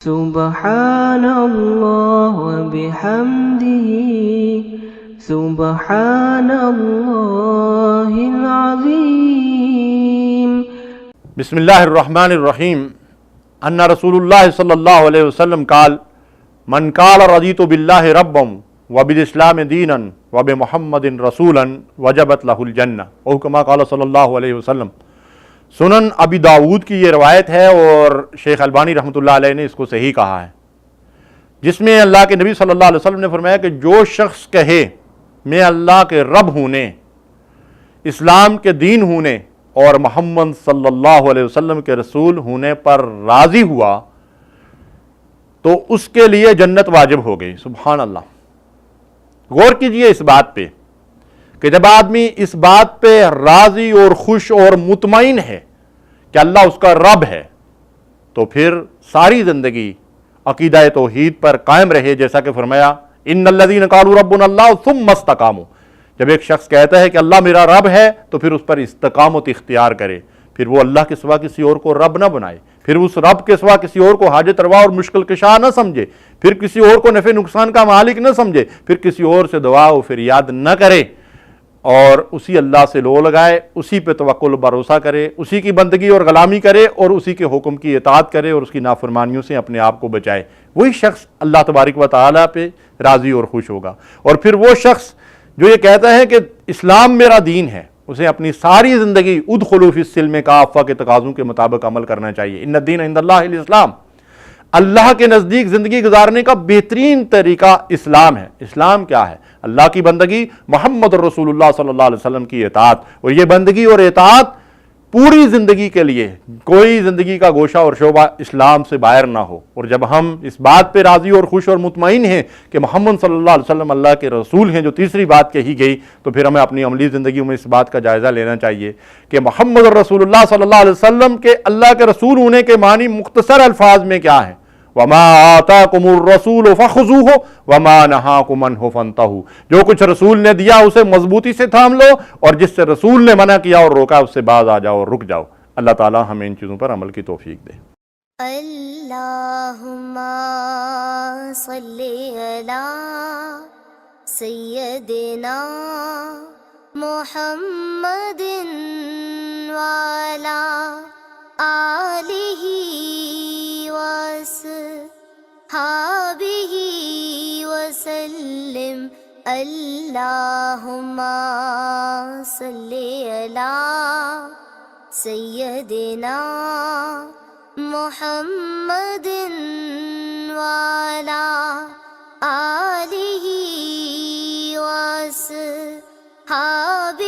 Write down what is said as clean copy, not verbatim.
سبحان اللہ وبحمدہ سبحان اللہ العظیم۔ بسم اللہ الرحمن الرحیم۔ ان رسول اللہ صلی اللہ علیہ وسلم قال من قال رضیت باللہ ربا وبالاسلام دینا وبمحمد رسولا وجبت لہ الجنہ، او کما قال صلی اللہ علیہ وسلم۔ سنن ابی داود کی یہ روایت ہے اور شیخ البانی رحمۃ اللہ علیہ نے اس کو صحیح کہا ہے، جس میں اللہ کے نبی صلی اللہ علیہ وسلم نے فرمایا کہ جو شخص کہے میں اللہ کے رب ہونے، اسلام کے دین ہونے اور محمد صلی اللہ علیہ وسلم کے رسول ہونے پر راضی ہوا تو اس کے لیے جنت واجب ہو گئی۔ سبحان اللہ۔ غور کیجئے اس بات پہ کہ جب آدمی اس بات پہ راضی اور خوش اور مطمئن ہے کہ اللہ اس کا رب ہے تو پھر ساری زندگی عقیدہ توحید پر قائم رہے، جیسا کہ فرمایا ان الذین قالوا ربنا اللہ ثم استقاموا۔ جب ایک شخص کہتا ہے کہ اللہ میرا رب ہے تو پھر اس پر استقامت اختیار کرے، پھر وہ اللہ کے سوا کسی اور کو رب نہ بنائے، پھر اس رب کے سوا کسی اور کو حاجت روا اور مشکل کشا نہ سمجھے، پھر کسی اور کو نفع نقصان کا مالک نہ سمجھے، پھر کسی اور سے دعا و فریاد نہ کرے، اور اسی اللہ سے لو لگائے، اسی پہ توکل و بھروسہ کرے، اسی کی بندگی اور غلامی کرے اور اسی کے حکم کی اطاعت کرے اور اس کی نافرمانیوں سے اپنے آپ کو بچائے، وہی شخص اللہ تبارک و تعالیٰ پہ راضی اور خوش ہوگا۔ اور پھر وہ شخص جو یہ کہتا ہے کہ اسلام میرا دین ہے، اسے اپنی ساری زندگی ادخلوا فی السلم کافہ کے تقاضوں کے مطابق عمل کرنا چاہیے۔ ان الدین عند اللہ الاسلام، اللہ کے نزدیک زندگی گزارنے کا بہترین طریقہ اسلام ہے۔ اسلام کیا ہے؟ اللہ کی بندگی، محمد رسول اللہ صلی اللہ علیہ وسلم کی اطاعت، اور یہ بندگی اور اطاعت پوری زندگی کے لیے، کوئی زندگی کا گوشہ اور شعبہ اسلام سے باہر نہ ہو۔ اور جب ہم اس بات پہ راضی اور خوش اور مطمئن ہیں کہ محمد صلی اللہ علیہ وسلم اللہ کے رسول ہیں، جو تیسری بات کہی گئی، تو پھر ہمیں اپنی عملی زندگیوں میں اس بات کا جائزہ لینا چاہیے کہ محمد رسول اللہ صلی اللہ علیہ وسلم کے اللہ کے رسول ہونے کے معنی مختصر الفاظ میں کیا ہیں؟ وَمَا آتَاكُمُ الرَّسُولُ فَخُذُوهُ وَمَا نَهَاكُمْ عَنْهُ فَانْتَهُوا۔ جو کچھ رسول نے دیا اسے مضبوطی سے تھام لو، اور جس سے رسول نے منع کیا اور روکا اس سے باز آ جاؤ اور رک جاؤ۔ اللہ تعالی ہمیں ان چیزوں پر عمل کی توفیق دے۔ اللہم صلی علی سیدنا محمد وعلی آلہ وصحبہ وسلم۔ اللہم صلی علی سیدنا محمد وعلی آلہ وصحبہ